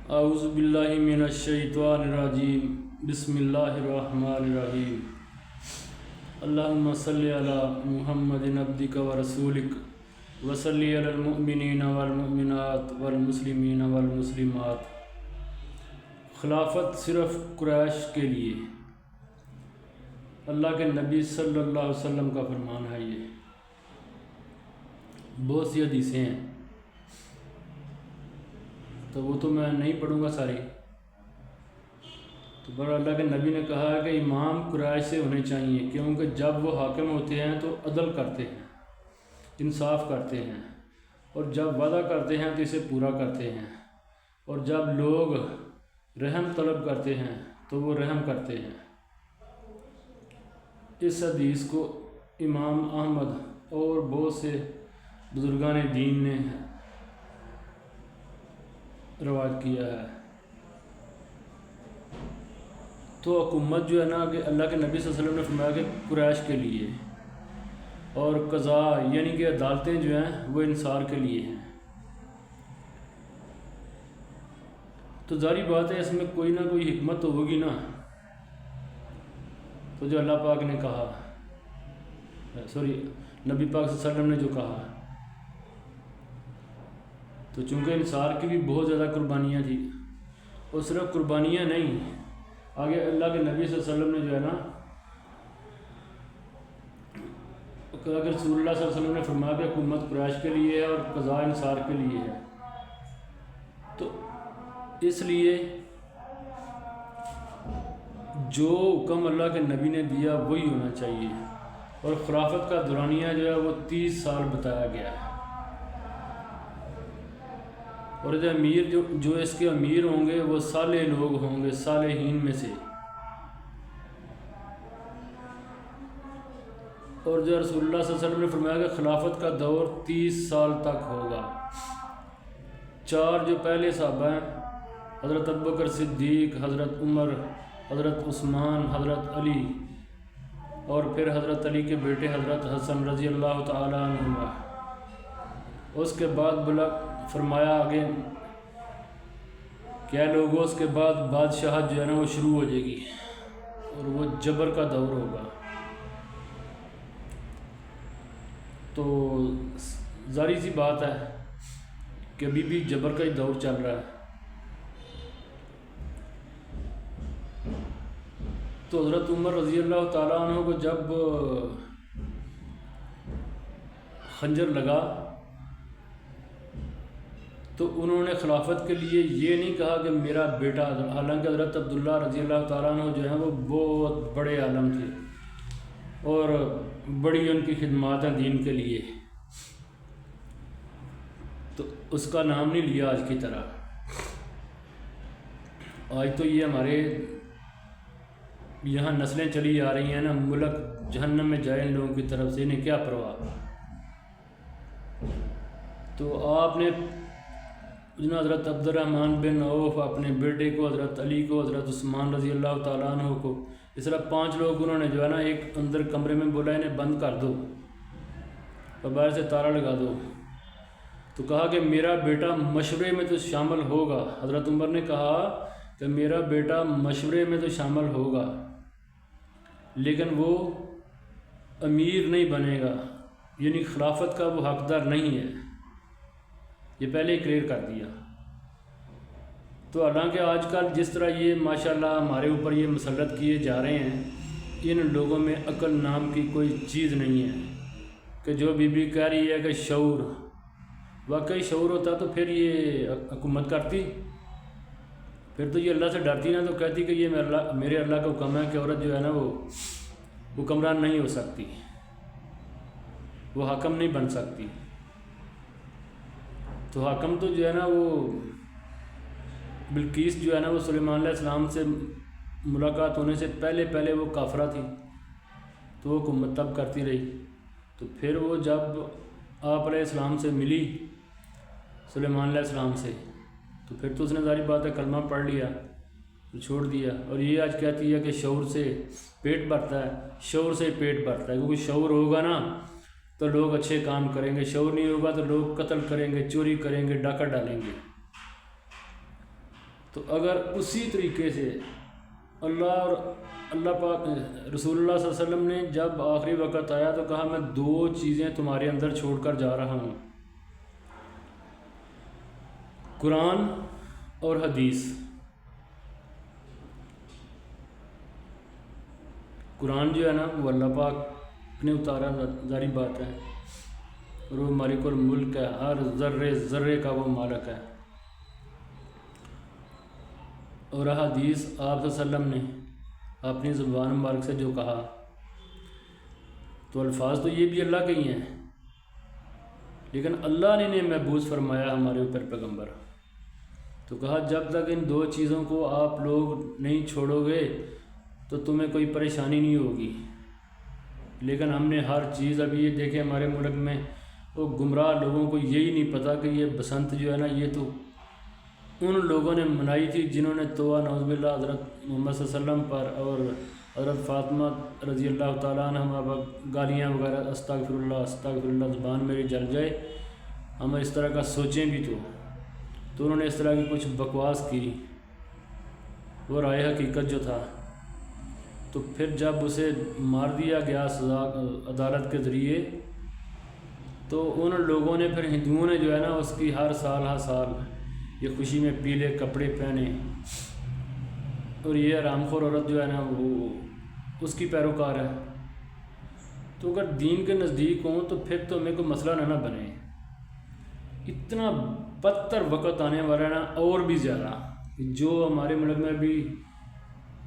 اعوذ باللہ من الشیطان الرجیم بسم اللہ الرحمن الرحیم اللہم صلی علی محمد عبدک و رسولک وصلی علی المؤمنین والمؤمنات والمسلمین والمسلمات۔ خلافت صرف قریش کے لیے، اللہ کے نبی صلی اللہ علیہ وسلم کا فرمان ہے۔ یہ بہت سی حدیثیں ہیں، تو وہ تو میں نہیں پڑھوں گا ساری، تو پر اللہ کے نبی نے کہا ہے کہ امام قریش سے ہونے چاہیے، کیونکہ جب وہ حاکم ہوتے ہیں تو عدل کرتے ہیں، انصاف کرتے ہیں، اور جب وعدہ کرتے ہیں تو اسے پورا کرتے ہیں، اور جب لوگ رحم طلب کرتے ہیں تو وہ رحم کرتے ہیں۔ اس حدیث کو امام احمد اور بہت سے بزرگان دین نے روایت کیا ہے۔ تو حکومت جو ہے نا کہ اللہ کے نبی صلی اللہ علیہ وسلم نے فرمایا کہ قریش کے لیے، اور قضاء یعنی کہ عدالتیں جو ہیں وہ انصار کے لیے ہیں۔ تو ظاہری بات ہے اس میں کوئی نہ کوئی حکمت تو ہوگی نا، تو جو اللہ پاک نے کہا، نبی پاک صلی اللہ علیہ وسلم نے جو کہا، تو چونکہ انصار کی بھی بہت زیادہ قربانیاں تھیں، اور صرف قربانیاں نہیں، آگے اللہ کے نبی صلی اللہ علیہ وسلم نے جو ہے نا کہ رسول اللہ صلی اللہ علیہ وسلم نے فرمایا کہ حکومت قریش کے لیے ہے اور قضاء انصار کے لیے ہے، تو اس لیے جو حکم اللہ کے نبی نے دیا وہی ہونا چاہیے۔ اور خلافت کا دورانیہ جو ہے وہ 30 سال بتایا گیا ہے، اور جو امیر جو اس کے امیر ہوں گے وہ صالح لوگ ہوں گے، صالحین میں سے۔ اور جو رسول اللہ صلی اللہ علیہ وسلم نے فرمایا کہ خلافت کا دور 30 سال تک ہوگا۔ 4 جو پہلے صحابہ ہیں، حضرت ابوبکر صدیق، حضرت عمر، حضرت عثمان، حضرت علی، اور پھر حضرت علی کے بیٹے حضرت حسن رضی اللہ تعالیٰ عنہ۔ اس کے بعد فرمایا آگے کیا لوگوں، اس کے بعد بادشاہت جو ہے نا وہ شروع ہو جائے گی، اور وہ جبر کا دور ہوگا۔ تو ظاہری سی بات ہے کہ ابھی بھی جبر کا ہی دور چل رہا ہے۔ تو حضرت عمر رضی اللہ تعالیٰ عنہ کو جب خنجر لگا تو انہوں نے خلافت کے لیے یہ نہیں کہا کہ میرا بیٹا، حالانکہ حضرت عبداللہ رضی اللہ تعالیٰ عنہ جو ہیں وہ بہت بڑے عالم تھے، اور بڑی ان کی خدمات ہیں دین کے لیے، تو اس کا نام نہیں لیا آج کی طرح۔ آج تو یہ ہمارے یہاں نسلیں چلی آ رہی ہیں نا، ملک جہنم میں جائے ان لوگوں کی طرف سے، انہیں کیا پرواہ۔ تو آپ نے حضرت عبد الرحمن بن عوف اپنے بیٹے کو، حضرت علی کو، حضرت عثمان رضی اللہ تعالیٰ عنہ کو، اس طرح 5 لوگ انہوں نے جو ہے نا ایک اندر کمرے میں بولا انہیں بند کر دو اور باہر سے تالا لگا دو، تو کہا کہ میرا بیٹا مشورے میں تو شامل ہوگا۔ حضرت عمر نے کہا کہ میرا بیٹا مشورے میں تو شامل ہوگا، لیکن وہ امیر نہیں بنے گا، یعنی خلافت کا وہ حقدار نہیں ہے، یہ پہلے ہی کلیئر کر دیا۔ تو حالانکہ آج کل جس طرح یہ ماشاءاللہ ہمارے اوپر یہ مسلط کیے جا رہے ہیں، ان لوگوں میں عقل نام کی کوئی چیز نہیں ہے، کہ جو بی بی کہہ رہی ہے کہ شعور، واقعی شعور ہوتا تو پھر یہ حکومت کرتی، پھر تو یہ اللہ سے ڈرتی نا، تو کہتی کہ یہ میرے اللہ کا حکم ہے کہ عورت جو ہے نا وہ حکمران نہیں ہو سکتی، وہ حاکم نہیں بن سکتی۔ تو حاکم تو جو ہے نا وہ بلقیس جو ہے نا وہ سلیمان علیہ السلام سے ملاقات ہونے سے پہلے وہ کافرہ تھی، تو وہ حکومت تب کرتی رہی۔ تو پھر وہ جب آپ علیہ السلام سے ملی، سلیمان علیہ السلام سے، تو پھر تو اس نے ظاہری بات ہے کلمہ پڑھ لیا، تو چھوڑ دیا۔ اور یہ آج کہتی ہے کہ شعور سے پیٹ بھرتا ہے، شعور سے پیٹ بھرتا ہے، کیونکہ شعور ہوگا نا تو لوگ اچھے کام کریں گے، شعور نہیں ہوگا تو لوگ قتل کریں گے، چوری کریں گے، ڈاکہ ڈالیں گے۔ تو اگر اسی طریقے سے اللہ اور اللہ پاک رسول اللہ صلی اللہ علیہ وسلم نے جب آخری وقت آیا تو کہا میں 2 چیزیں تمہارے اندر چھوڑ کر جا رہا ہوں، قرآن اور حدیث۔ قرآن جو ہے نا وہ اللہ پاک نے اتارا، ظاہری بات ہے، اور وہ مالک الملک ہے، ہر ذرے ذرے کا وہ مالک ہے۔ اور حدیث آپ صلی اللہ علیہ وسلم نے اپنی زبان مبارک سے جو کہا، تو الفاظ تو یہ بھی اللہ کے ہی ہیں، لیکن اللہ نے انہیں محفوظ فرمایا ہمارے اوپر پیغمبر۔ تو کہا جب تک ان 2 چیزوں کو آپ لوگ نہیں چھوڑو گے تو تمہیں کوئی پریشانی نہیں ہوگی۔ لیکن ہم نے ہر چیز، ابھی یہ دیکھیں ہمارے ملک میں وہ گمراہ لوگوں کو یہی نہیں پتہ کہ یہ بسنت جو ہے نا یہ تو ان لوگوں نے منائی تھی جنہوں نے توبہ نعوذ باللہ حضرت محمد صلی اللہ علیہ وسلم پر اور حضرت فاطمہ رضی اللہ تعالیٰ عنہ پر گالیاں وغیرہ، استغفر اللہ، زبان میری جل جائے، ہم اس طرح کا سوچیں بھی تو انہوں نے اس طرح کی کچھ بکواس کی، وہ رائے حقیقت جو تھا۔ تو پھر جب اسے مار دیا گیا سزا عدالت کے ذریعے، تو ان لوگوں نے، پھر ہندوؤں نے جو ہے نا اس کی ہر سال یہ خوشی میں پیلے کپڑے پہنے، اور یہ حرام خور عورت جو ہے نا وہ اس کی پیروکار ہے۔ تو اگر دین کے نزدیک ہوں تو پھر تو ہمیں کوئی مسئلہ نہ بنے۔ اتنا بدتر وقت آنے والا ہے نا، اور بھی زیادہ، جو ہمارے ملک میں بھی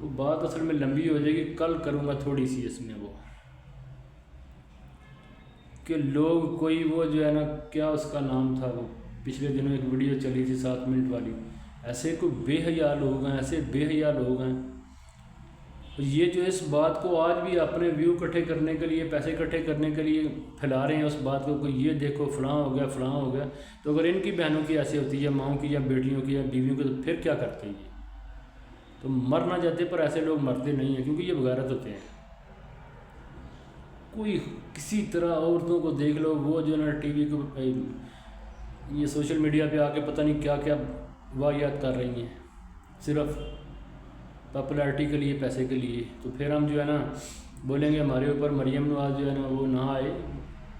وہ بات اصل میں لمبی ہو جائے گی، کل کروں گا تھوڑی سی اس میں، وہ کہ لوگ کوئی وہ جو ہے نا کیا اس کا نام تھا، وہ پچھلے دنوں ایک ویڈیو چلی تھی 7 منٹ والی، ایسے کوئی بے حیا لوگ ہیں، ایسے بے حیا لوگ ہیں، یہ جو اس بات کو آج بھی اپنے ویو اکٹھے کرنے کے لیے، پیسے اکٹھے کرنے کے لیے پھیلا رہے ہیں اس بات کو کہ یہ دیکھو فلاں ہو گیا فلاں ہو گیا۔ تو اگر ان کی بہنوں کی ایسی ہوتی ہے، یا ماؤں کی یا بیٹیوں کی یا بیویوں کی، تو پھر کیا کرتے ہیں؟ تو مر نہ جاتے، پر ایسے لوگ مرتے نہیں ہیں کیونکہ یہ بغیرت ہوتے ہیں۔ کوئی کسی طرح عورتوں کو دیکھ لو، وہ جو ہے نا ٹی وی کو، یہ سوشل میڈیا پہ آ کے پتہ نہیں کیا کیا واقعات کر رہی ہیں، صرف پاپولیرٹی کے لیے، پیسے کے لیے۔ تو پھر ہم جو ہے نا بولیں گے ہمارے اوپر مریم نواز جو ہے نا وہ نہ آئے،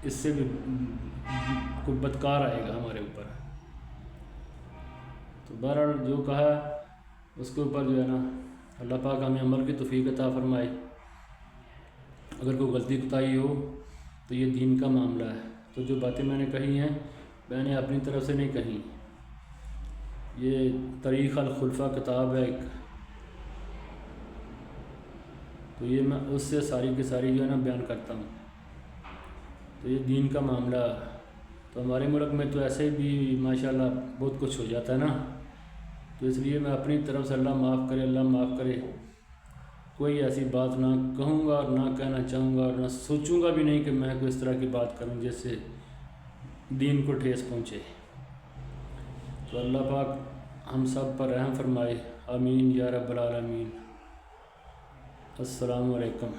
اس سے بھی کوئی بدکار آئے گا ہمارے اوپر۔ تو بہرحال جو کہا اس کے اوپر جو ہے نا اللہ پاک ہمیں عمل کی توفیق عطا فرمائے۔ اگر کوئی غلطی کوتاہی ہو تو یہ دین کا معاملہ ہے۔ تو جو باتیں میں نے کہی ہیں میں نے اپنی طرف سے نہیں کہی، یہ تاریخ الخلفاء کتاب ہے ایک، تو یہ میں اس سے ساری کی ساری جو ہے نا بیان کرتا ہوں۔ تو یہ دین کا معاملہ ہے۔ تو ہمارے ملک میں تو ایسے بھی ماشاءاللہ بہت کچھ ہو جاتا ہے نا، تو اس لیے میں اپنی طرف سے اللہ معاف کرے کوئی ایسی بات نہ کہوں گا اور نہ کہنا چاہوں گا، اور نہ سوچوں گا بھی نہیں کہ میں کوئی اس طرح کی بات کروں جس سے دین کو ٹھیس پہنچے۔ تو اللہ پاک ہم سب پر رحم فرمائے، آمین یا رب العالمین۔ السلام علیکم۔